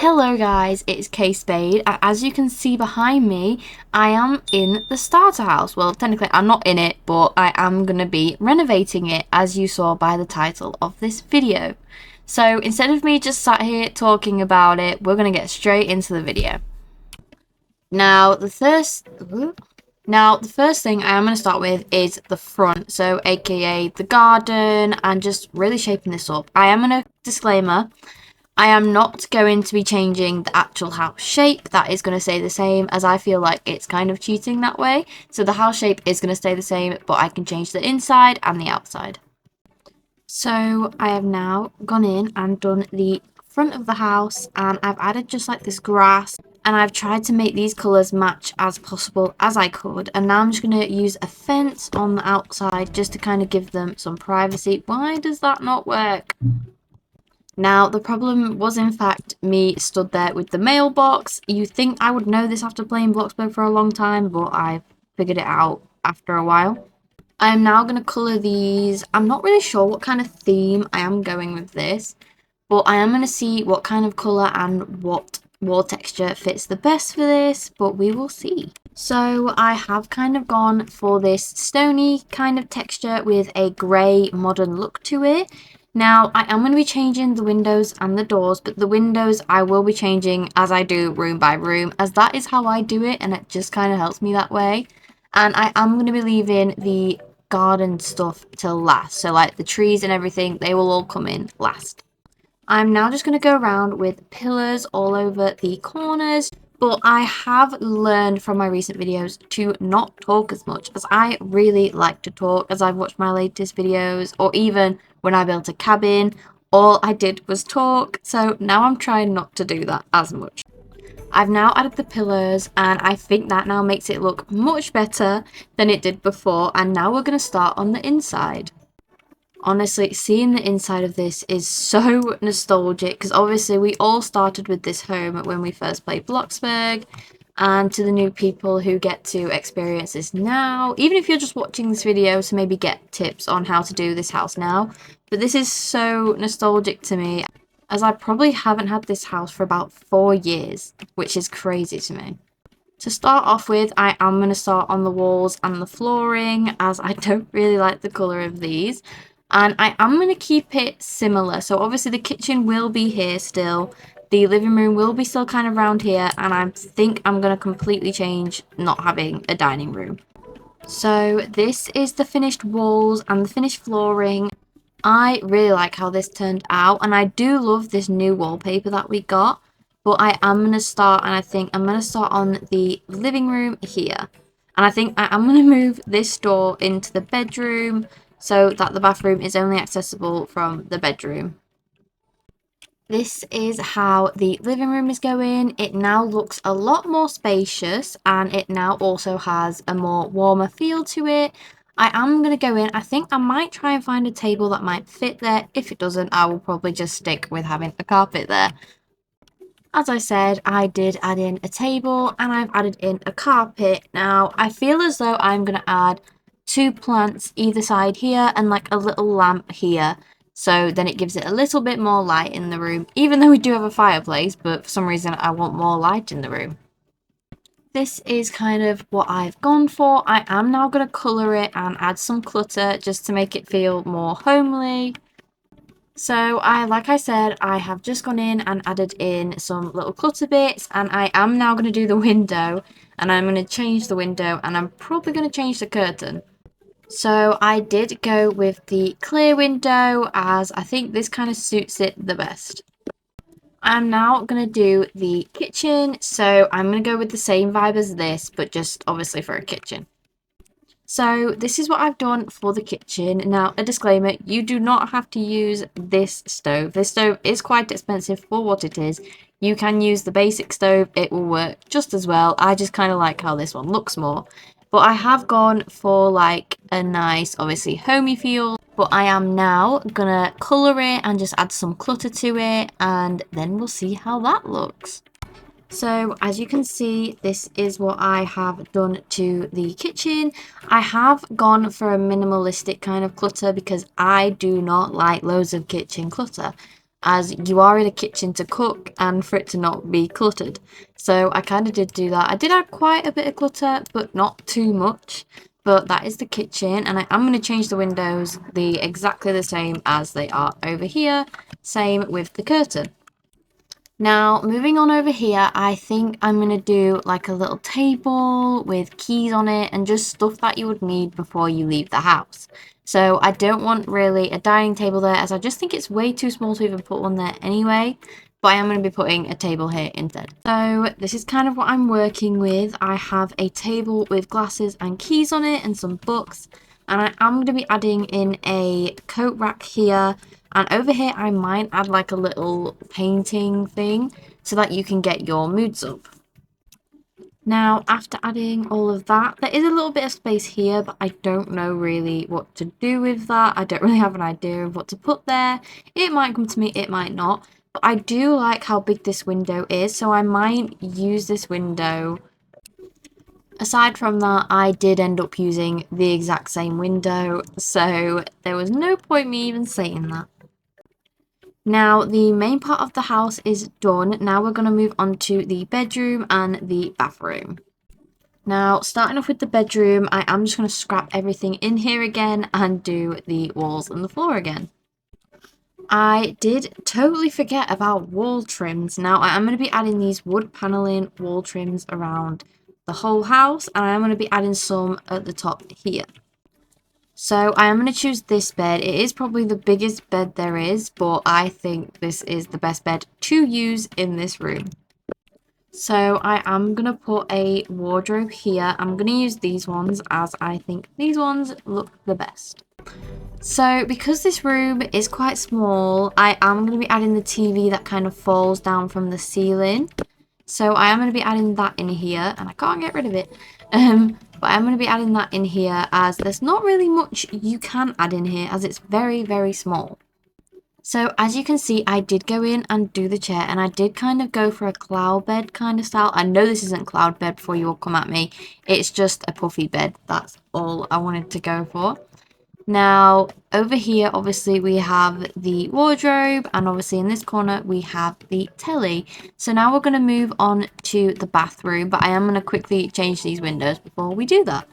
Hello guys, it's Kay Spade, and as you can see behind me, I am in the starter house. Well, technically I'm not in it, but I am going to be renovating it, as you saw by the title of this video. So instead of me just sat here talking about it, we're going to get straight into the video. Now the first thing I am going to start with is the front, so aka the garden, and just really shaping this up. I am going to disclaimer, I am not going to be changing the actual house shape. That is going to stay the same, as I feel like it's kind of cheating that way. So the house shape is going to stay the same, but I can change the inside and the outside. So I have now gone in and done the front of the house, and I've added just like this grass, and I've tried to make these colours match as possible as I could. And now I'm just going to use a fence on the outside just to kind of give them some privacy. Why does that not work? Now, the problem was in fact me stood there with the mailbox. You think I would know this after playing Bloxburg for a long time, but I figured it out after a while. I am now going to colour these. I'm not really sure what kind of theme I am going with this, but I am going to see what kind of colour and what wall texture fits the best for this, but we will see. So I have kind of gone for this stony kind of texture with a grey modern look to it. Now, I am going to be changing the windows and the doors, but the windows I will be changing as I do room by room, as that is how I do it, and it just kind of helps me that way. And I am going to be leaving the garden stuff till last, so like the trees and everything, they will all come in last. I'm now just going to go around with pillars all over the corners, but I have learned from my recent videos to not talk as much, as I really like to talk. As I've watched my latest videos, or even when I built a cabin, all I did was talk, so now I'm trying not to do that as much. I've now added the pillars, and I think that now makes it look much better than it did before, and now we're going to start on the inside. Honestly, seeing the inside of this is so nostalgic, because obviously we all started with this home when we first played Bloxburg, and to the new people who get to experience this now, even if you're just watching this video to maybe get tips on how to do this house now, but this is so nostalgic to me, as I probably haven't had this house for about 4 years, which is crazy to me. To start off with, I am going to start on the walls and the flooring, as I don't really like the colour of these. And I am going to keep it similar. So obviously the kitchen will be here still. The living room will be still kind of around here. And I think I'm going to completely change not having a dining room. So this is the finished walls and the finished flooring. I really like how this turned out. And I do love this new wallpaper that we got. But I am going to start, and I think I'm going to start on the living room here. And I think I am going to move this door into the bedroom, so that the bathroom is only accessible from the bedroom. This is how the living room is going. It now looks a lot more spacious, and it now also has a more warmer feel to it. I am going to go in. I think I might try and find a table that might fit there. If it doesn't, I will probably just stick with having a carpet there. As I said, I did add in a table, and I've added in a carpet. Now, I feel as though I'm going to add 2 plants either side here and like a little lamp here, so then it gives it a little bit more light in the room, even though we do have a fireplace, but for some reason I want more light in the room. This is kind of what I've gone for. I am now going to colour it and add some clutter just to make it feel more homely. So like I said, I have just gone in and added in some little clutter bits, and I am now going to do the window, and I'm going to change the window, and I'm probably going to change the curtain. So I did go with the clear window, as I think this kind of suits it the best. I'm now going to do the kitchen, so I'm going to go with the same vibe as this, but just obviously for a kitchen. So this is what I've done for the kitchen. Now, a disclaimer, you do not have to use this stove. This stove is quite expensive for what it is. You can use the basic stove, it will work just as well. I just kind of like how this one looks more. But I have gone for like a nice, obviously, homey feel. But I am now gonna colour it and just add some clutter to it, and then we'll see how that looks. So as you can see, this is what I have done to the kitchen. I have gone for a minimalistic kind of clutter because I do not like loads of kitchen clutter. as you are in a kitchen to cook and for it to not be cluttered. So I kind of did do that. I did add quite a bit of clutter, but not too much. But that is the kitchen, and I am going to change the windows exactly the same as they are over here. Same with the curtain. Now, moving on over here, I think I'm going to do like a little table with keys on it and just stuff that you would need before you leave the house. So I don't want really a dining table there, as I just think it's way too small to even put one there anyway. But I am going to be putting a table here instead. So this is kind of what I'm working with. I have a table with glasses and keys on it and some books. And I am going to be adding in a coat rack here. And over here, I might add like a little painting thing so that you can get your moods up. Now, after adding all of that, there is a little bit of space here, but I don't know really what to do with that. I don't really have an idea of what to put there. It might come to me, it might not. But I do like how big this window is, so I might use this window. Aside from that, I did end up using the exact same window, so there was no point me even saying that. Now, the main part of the house is done. Now we're going to move on to the bedroom and the bathroom. Now, starting off with the bedroom, I am just going to scrap everything in here again and do the walls and the floor again. I did totally forget about wall trims. Now, I am going to be adding these wood paneling wall trims around the whole house, and I am going to be adding some at the top here. So I am going to choose this bed. It is probably the biggest bed there is, but I think this is the best bed to use in this room. So I am going to put a wardrobe here. I'm going to use these ones as I think these ones look the best. So because this room is quite small, I am going to be adding the TV that kind of falls down from the ceiling. So I am going to be adding that in here, and I can't get rid of it. But I'm going to be adding that in here as there's not really much you can add in here as it's very, very small. So as you can see, I did go in and do the chair, and I did kind of go for a cloud bed kind of style. I know this isn't cloud bed before you all come at me. It's just a puffy bed. That's all I wanted to go for. Now, over here, obviously, we have the wardrobe, and obviously in this corner, we have the telly. So now we're going to move on to the bathroom, but I am going to quickly change these windows before we do that.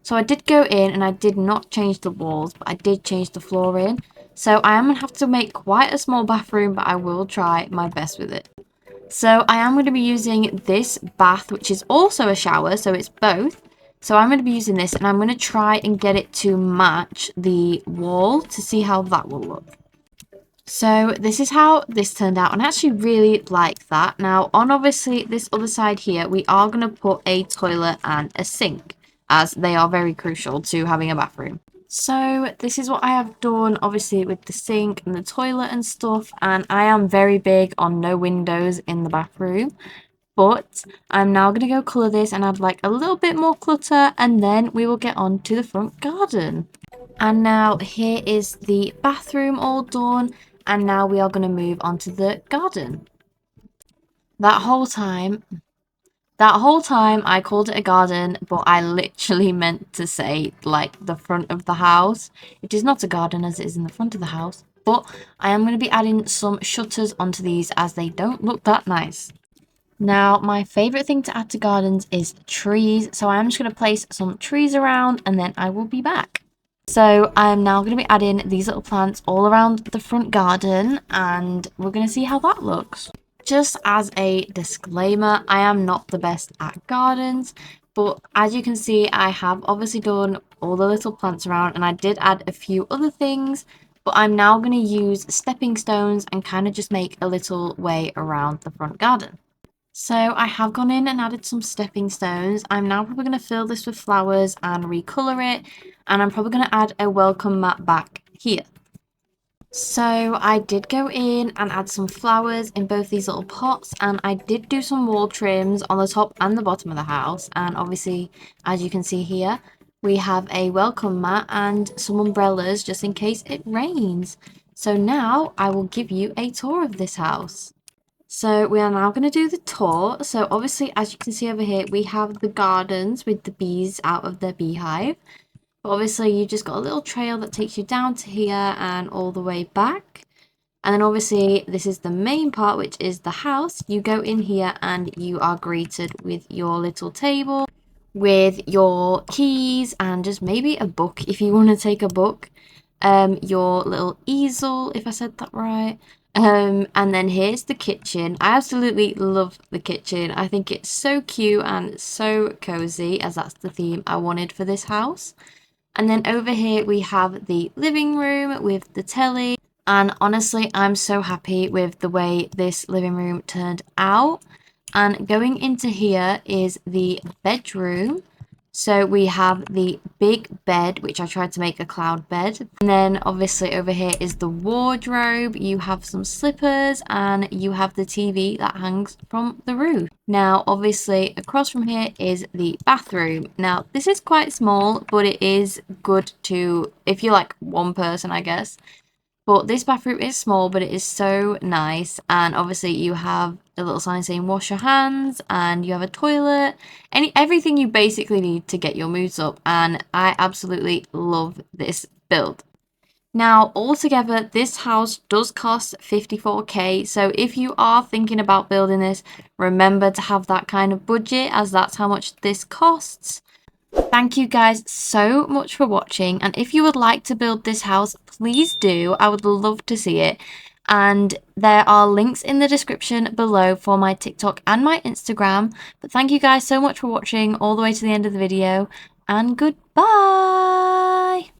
So I did go in, and I did not change the walls, but I did change the flooring. So I am going to have to make quite a small bathroom, but I will try my best with it. So I am going to be using this bath, which is also a shower, so it's both. So I'm going to be using this, and I'm going to try and get it to match the wall to see how that will look. So this is how this turned out, and I actually really like that. Now, on obviously this other side here, we are going to put a toilet and a sink, as they are very crucial to having a bathroom. So this is what I have done, obviously, with the sink and the toilet and stuff, and I am very big on no windows in the bathroom. But I'm now going to go colour this and add like a little bit more clutter, and then we will get on to the front garden. And now here is the bathroom all done, and now we are going to move on to the garden. That whole time I called it a garden, but I literally meant to say like the front of the house. It is not a garden as it is in the front of the house, but I am going to be adding some shutters onto these as they don't look that nice. Now, my favourite thing to add to gardens is trees, so I'm just going to place some trees around and then I will be back. So I'm now going to be adding these little plants all around the front garden, and we're going to see how that looks. Just as a disclaimer, I am not the best at gardens, but as you can see, I have obviously done all the little plants around, and I did add a few other things, but I'm now going to use stepping stones and kind of just make a little way around the front garden. So I have gone in and added some stepping stones. I'm now probably going to fill this with flowers and recolour it. And I'm probably going to add a welcome mat back here. So I did go in and add some flowers in both these little pots. And I did do some wall trims on the top and the bottom of the house. And obviously, as you can see here, we have a welcome mat and some umbrellas just in case it rains. So now I will give you a tour of this house. So we are now going to do the tour. So obviously, as you can see over here, we have the gardens with the bees out of their beehive. But obviously, you just got a little trail that takes you down to here and all the way back. And then obviously this is the main part, which is the house. You go in here and you are greeted with your little table, with your keys and just maybe a book if you want to take a book. Your little easel, if I said that right. And then here's the kitchen. I absolutely love the kitchen. I think it's so cute and so cozy, as that's the theme I wanted for this house. And then over here we have the living room with the telly. And honestly, I'm so happy with the way this living room turned out. And going into here is the bedroom. So we have the big bed, which I tried to make a cloud bed. And then obviously over here is the wardrobe. You have some slippers and you have the TV that hangs from the roof. Now, obviously across from here is the bathroom. Now, this is quite small, but it is good to, if you're like one person, I guess. But this bathroom is small, but it is so nice. And obviously you have a little sign saying wash your hands, and you have a toilet, everything you basically need to get your moods up. And I absolutely love this build. Now, altogether, this house does cost 54k. So if you are thinking about building this, remember to have that kind of budget, as that's how much this costs. Thank you guys so much for watching, and if you would like to build this house, please do. I would love to see it. And there are links in the description below for my TikTok and my Instagram. But thank you guys so much for watching all the way to the end of the video, and goodbye!